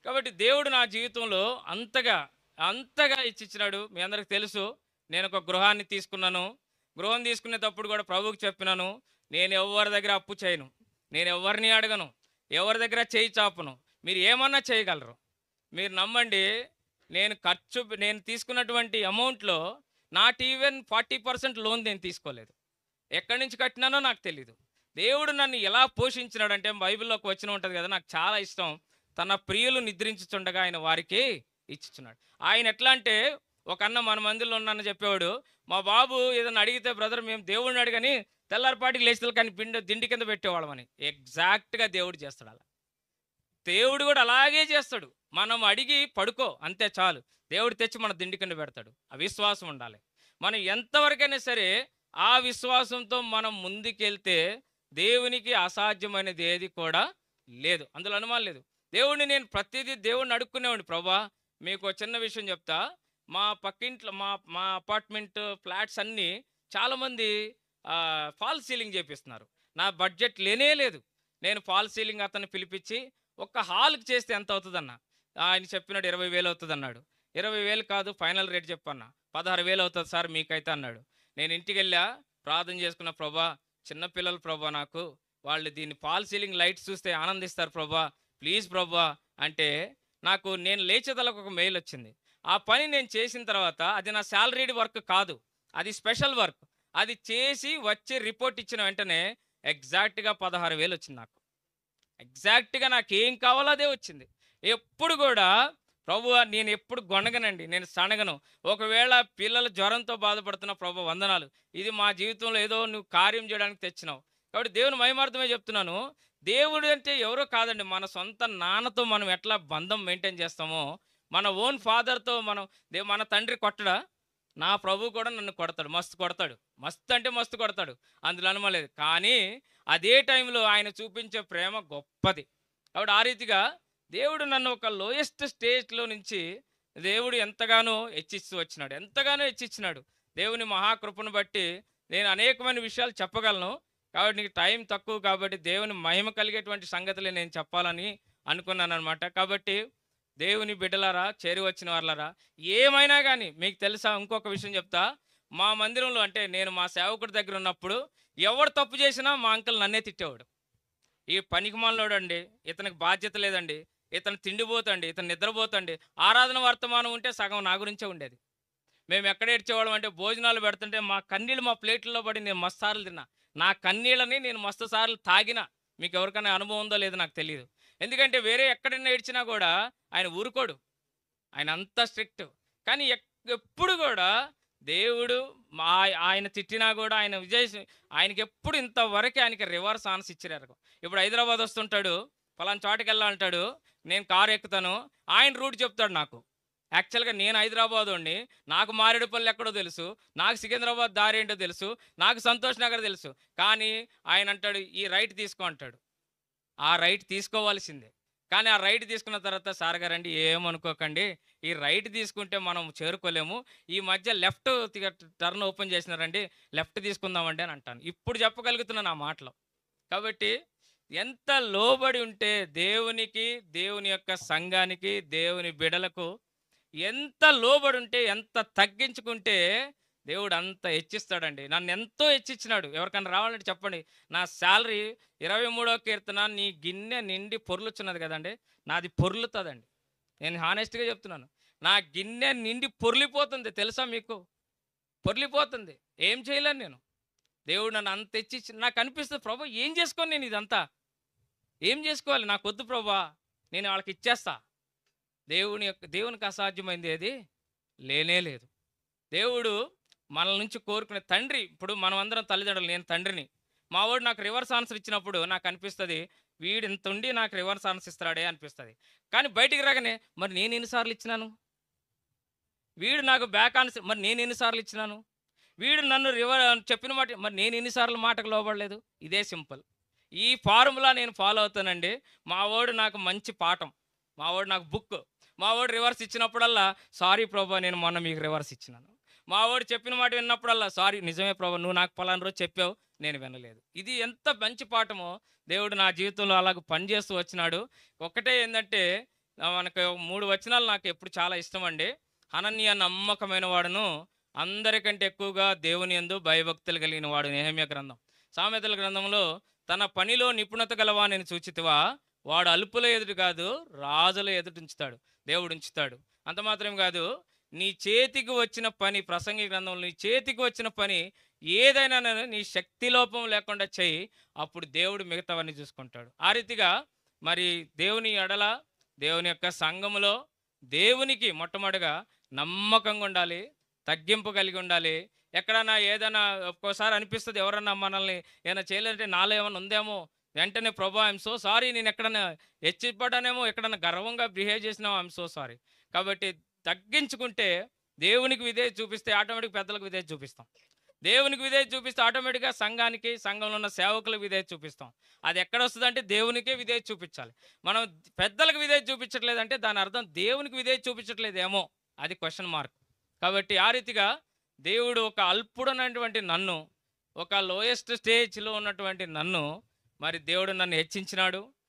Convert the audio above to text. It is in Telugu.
కాబట్టి దేవుడు నా జీవితంలో అంతగా, అంతగా ఇచ్చిచ్చినాడు. మీ అందరికి తెలుసు. నేను ఒక గృహాన్ని తీసుకున్నాను. గృహం తీసుకునేటప్పుడు కూడా ప్రభువుకి చెప్పినాను. నేను ఎవ్వరి దగ్గర అప్పు చేయను. నేను ఎవ్వరిని అడగను. ఎవరి దగ్గర చేయి చాపను. మీరు ఏమన్నా చేయగలరు. మీరు నమ్మండి. నేను తీసుకున్నటువంటి అమౌంట్‌లో నాట్ ఈవెన్ 40% లోన్ నేను తీసుకోలేదు. ఎక్కడి నుంచి కట్టినానో నాకు తెలీదు. దేవుడు నన్ను ఎలా పోషించినాడంటే బైబిల్‌లో ఒక వచనం ఉంటది కదా! నాకు చాలా ఇష్టం. తన ప్రియులు నిద్రించుచుండగా ఆయన వారికి ఇచ్చుచున్నాడు. ఆయన ఎట్లా అంటే ఒక అన్న మన మందిలో ఉన్నానని చెప్పేవాడు. మా బాబు ఏదైనా అడిగితే బ్రదర్ మేము దేవుడిని అడగని తెల్లారిపాటికి లేచి కానీ దిండి కింద పెట్టేవాళ్ళమని. ఎగ్జాక్ట్‌గా దేవుడు చేస్తాడు అలా. దేవుడు కూడా అలాగే చేస్తాడు. మనం అడిగి పడుకో అంతే చాలు. దేవుడు తెచ్చి మన దిండి కింద పెడతాడు. ఆ విశ్వాసం ఉండాలి. మనం ఎంతవరకైనా సరే ఆ విశ్వాసంతో మనం ముందుకెళ్తే దేవునికి అసాధ్యమైనది ఏది కూడా లేదు. అందులో అనుమానం లేదు. దేవుడిని నేను ప్రతిదీ దేవుడిని అడుక్కునేవాడిని. ప్రభా మీకు ఒక చిన్న విషయం చెప్తా. మా పక్కింట్లో మా మా అపార్ట్మెంట్ ఫ్లాట్స్ అన్నీ చాలామంది ఫాల్ సీలింగ్ చేపిస్తున్నారు. నా బడ్జెట్ లేనే లేదు. నేను ఫాల్ సీలింగ్ అతన్ని పిలిపించి ఒక్క హాల్‌కి చేస్తే ఎంత అవుతదన్నా? ఆయన చెప్పినాడు 20,000 అవుతదన్నాడు. 20,000 కాదు ఫైనల్ రేట్ చెప్పన్నా. 16,000 అవుతది సార్ మీకైతే అన్నాడు. నేను ఇంటికెళ్ళా ప్రార్థన చేసుకున్న ప్రభా చిన్న పిల్లలు ప్రభా నాకు. వాళ్ళు దీన్ని ఫాల్ సీలింగ్ లైట్స్ చూస్తే ఆనందిస్తారు ప్రభా. ప్లీజ్ ప్రభా అంటే నేను లేచేదలకు ఒక మెయిల్ వచ్చింది. ఆ పని నేను చేసిన తర్వాత అది నా సాలరీడ్ వర్క్ కాదు. అది స్పెషల్ వర్క్. అది చేసి వచ్చి రిపోర్ట్ ఇచ్చిన వెంటనే ఎగ్జాక్ట్‌గా 16,000 వచ్చింది నాకు. ఎగ్జాక్ట్‌గా నాకేం కావాలో అదే వచ్చింది. ఎప్పుడు గూడా ప్రభువా నేను ఎప్పుడు గొణగనండి. నేను సణగను. ఒకవేళ పిల్లలు జ్వరంతో బాధపడుతున్న ప్రభు వందనాలు. ఇది మా జీవితంలో ఏదో నువ్వు కార్యం చేయడానికి తెచ్చినావు. కాబట్టి దేవుని మహిమార్థమే చెప్తున్నాను. దేవుడు అంటే ఎవరో కాదండి. మన సొంత నాన్నతో మనం ఎట్లా బంధం మెయింటైన్ చేస్తామో, మన ఓన్ ఫాదర్‌తో మన తండ్రి కొట్టడా? నా ప్రభువు కూడా నన్ను కొడతాడు. మస్తు కొడతాడు. మస్తు అంటే మస్తు కొడతాడు. అందులో అనుమానం లేదు. కానీ అదే టైంలో ఆయన చూపించే ప్రేమ గొప్పది. కాబట్టి ఆ రీతిగా దేవుడు నన్ను ఒక లోయెస్ట్ స్టేజ్‌లో నుంచి దేవుడు ఎంతగానో హెచ్చిస్తూ వచ్చినాడు. ఎంతగానో హెచ్చించినాడు. దేవుని మహాకృపను బట్టి నేను అనేకమైన విషయాలు చెప్పగలను. కాబట్టి నీకు టైం తక్కువ కాబట్టి దేవుని మహిమ కలిగేటువంటి సంగతులే నేను చెప్పాలని అనుకున్నాననమాట. కాబట్టి దేవుని బిడ్డలారా, చేరి వచ్చిన వాళ్ళారా, ఏమైనా గానీ మీకు తెలుసా ఇంకొక విషయం చెప్తా. మా మందిరంలో అంటే నేను మా సేవకుడి దగ్గర ఉన్నప్పుడు ఎవడు తప్పు చేసినా మా అంకుల్ నన్నే తిట్టేవాడు. ఈ పనికిమాలినోడండి, ఇతనికి బాధ్యత లేదండి, ఇతను తిండిపోతండి, ఇతను నిద్రపోతండి. ఆరాధన వర్తమానం ఉంటే సగం నా గురించే ఉండేది. మేము ఎక్కడ ఏడ్చేవాళ్ళం అంటే భోజనాలు పెడుతుంటే మా కన్నీళ్ళు మా ప్లేట్లలో పడి నేను మస్తు సార్లు తిన్నా. నా కన్నీళ్ళని నేను మస్తు సార్లు తాగిన. మీకు ఎవరికైనా అనుభవం ఉందో లేదో నాకు తెలీదు. ఎందుకంటే వేరే ఎక్కడైనా ఏడ్చినా కూడా ఆయన ఊరుకోడు. ఆయన అంత స్ట్రిక్ట్. కానీ ఎప్పుడు కూడా దేవుడు మా ఆయన తిట్టినా కూడా ఆయనకెప్పుడు ఇంతవరకు ఆయనకి రివర్స్ ఆన్సర్ ఇచ్చారు. ఇప్పుడు హైదరాబాద్ వస్తుంటాడు, ఫలానా చోటకి వెళ్ళాలంటాడు, నేను కారు ఎక్కుతాను, ఆయన రూట్ చెప్తాడు నాకు. యాక్చువల్గా నేను హైదరాబాదోడిని, నాకు మారేడుపల్లి ఎక్కడో తెలుసు, నాకు సికింద్రాబాద్ దారి ఏంటో తెలుసు, నాకు సంతోష్ నగర్ తెలుసు. కానీ ఆయన అంటాడు ఈ రైట్ తీసుకో అంటాడు. ఆ రైట్ తీసుకోవాల్సిందే. కానీ ఆ రైట్ తీసుకున్న తర్వాత సార్ గారండి ఏమనుకోకండి. ఈ రైట్ తీసుకుంటే మనం చేరుకోలేము. ఈ మధ్య లెఫ్ట్ టర్న్ ఓపెన్ చేసినారండి. లెఫ్ట్ తీసుకుందామండి అని అంటాను. ఇప్పుడు చెప్పగలుగుతున్నాను ఆ మాటలు. కాబట్టి ఎంత లోబడి ఉంటే దేవునికి, దేవుని యొక్క సంఘానికి, దేవుని బిడలకు ఎంత లోబడి ఉంటే, ఎంత తగ్గించుకుంటే దేవుడు అంత హెచ్చిస్తాడండి. నన్ను ఎంతో హెచ్చించినాడు. ఎవరికైనా రావాలంటే చెప్పండి. నా సాలరీ 23వ కీర్తన నీ గిన్నె నిండి పొర్లుచున్నది కదండి. నాది పొర్లుతుందండి. నేను హానెస్ట్‌గా చెప్తున్నాను. నా గిన్నె నిండి పొర్లిపోతుంది తెలుసా మీకు? పొర్లిపోతుంది. ఏం చేయలేను నేను. దేవుడు నన్ను అంత హెచ్చించి నాకు అనిపిస్తుంది ప్రభు ఏం చేసుకోను నేను ఇదంతా. ఏం చేసుకోవాలి? నాకొద్దు ప్రభా. నేను వాళ్ళకి ఇచ్చేస్తా. దేవునికి అసాధ్యమైంది ఏది లేనే లేదు. దేవుడు మనల నుంచి కోరుకునే తండ్రి. ఇప్పుడు మనమందరం తల్లిదండ్రులు. నేను తండ్రిని. మావాడు నాకు రివర్స్ ఆన్సర్ ఇచ్చినప్పుడు నాకు అనిపిస్తుంది వీడు ఇంత ఉండి నాకు రివర్స్ ఆన్సర్ ఇస్తాడే అనిపిస్తుంది. కానీ బయటికి రాగానే మరి నేను ఎన్నిసార్లు ఇచ్చినాను, వీడు నాకు బ్యాక్ ఆన్సర్ మరి నేను ఎన్నిసార్లు ఇచ్చినాను, వీడు నన్ను చెప్పిన మాట మరి నేను ఎన్నిసార్లు మాటకు లోబడలేదు. ఇదే సింపుల్. ఈ ఫార్ములా నేను ఫాలో అవుతానండి. మావాడు నాకు మంచి పాఠం. మావాడు నాకు బుక్. మావాడు రివర్స్ ఇచ్చినప్పుడల్లా సారీ ప్రభా నేను మొన్న మీకు రివర్స్ ఇచ్చినాను. మావాడు చెప్పిన మాట విన్నప్పుడల్లా సారీ నిజమే ప్రభా నువ్వు నాకు పలానా రోజు చెప్పావు నేను వినలేదు. ఇది ఎంత మంచి పాఠమో దేవుడు నా జీవితంలో అలాగ పనిచేస్తూ వచ్చినాడు. ఒకటే ఏంటంటే మనకు 3 వచనాలు నాకు ఎప్పుడు చాలా ఇష్టం అండి. హనన్య నమ్మకమైన వాడును, అందరికంటే ఎక్కువగా దేవుని యందు భయభక్తులు కలిగిన వాడు. నెహెమ్యా గ్రంథం. సామెతల గ్రంథంలో తన పనిలో నిపుణత గలవానిని చూచితివా, వాడు అల్పుల ఎదుట కాదు రాజుల ఎదుట ఉంచుతాడు, దేవుడు ఉంచుతాడు. అంత మాత్రం కాదు, నీ చేతికి వచ్చిన పని, ప్రసంగి గ్రంథంలో నీ చేతికి వచ్చిన పని ఏదైనా నీ శక్తి లోపం లేకుండా చెయ్యి, అప్పుడు దేవుడు మిగతావన్నీ చూసుకుంటాడు. ఆ రీతిగా మరి దేవుని ఎడల, దేవుని యొక్క సంఘములో దేవునికి మొట్టమొదటిగా నమ్మకంగా ఉండాలి, తగ్గింపు కలిగి ఉండాలి. ఎక్కడన్నా ఏదైనా ఒక్కోసారి అనిపిస్తుంది, ఎవరన్నా మనల్ని ఏమైనా చేయలేదంటే నాలో ఏమైనా ఉందేమో, వెంటనే ప్రభా ఐఎమ్ సో సారీ, నేను ఎక్కడన్నా హెచ్చిపడ్డానేమో, ఎక్కడన్నా గర్వంగా బిహేవ్ చేసినామో ఐఎమ్ సో సారీ. కాబట్టి తగ్గించుకుంటే దేవునికి విధేయత చూపిస్తే ఆటోమేటిక్ పెద్దలకు విధేయత చూపిస్తాం. దేవునికి విధేయత చూపిస్తే ఆటోమేటిక్గా సంఘానికి, సంఘంలో ఉన్న సేవకులకు విధేయత చూపిస్తాం. అది ఎక్కడ వస్తుందంటే దేవునికే విధేయత చూపించాలి. మనం పెద్దలకు విధేయత చూపించట్లేదంటే దాని అర్థం దేవునికి విధేయత చూపించట్లేదేమో, అది క్వశ్చన్ మార్క్. కాబట్టి ఆ రీతిగా దేవుడు ఒక అల్పుడైనటువంటి నన్ను, ఒక లోయెస్ట్ స్టేజ్లో ఉన్నటువంటి నన్ను, మరి దేవుడు నన్ను హెచ్చించినాడు.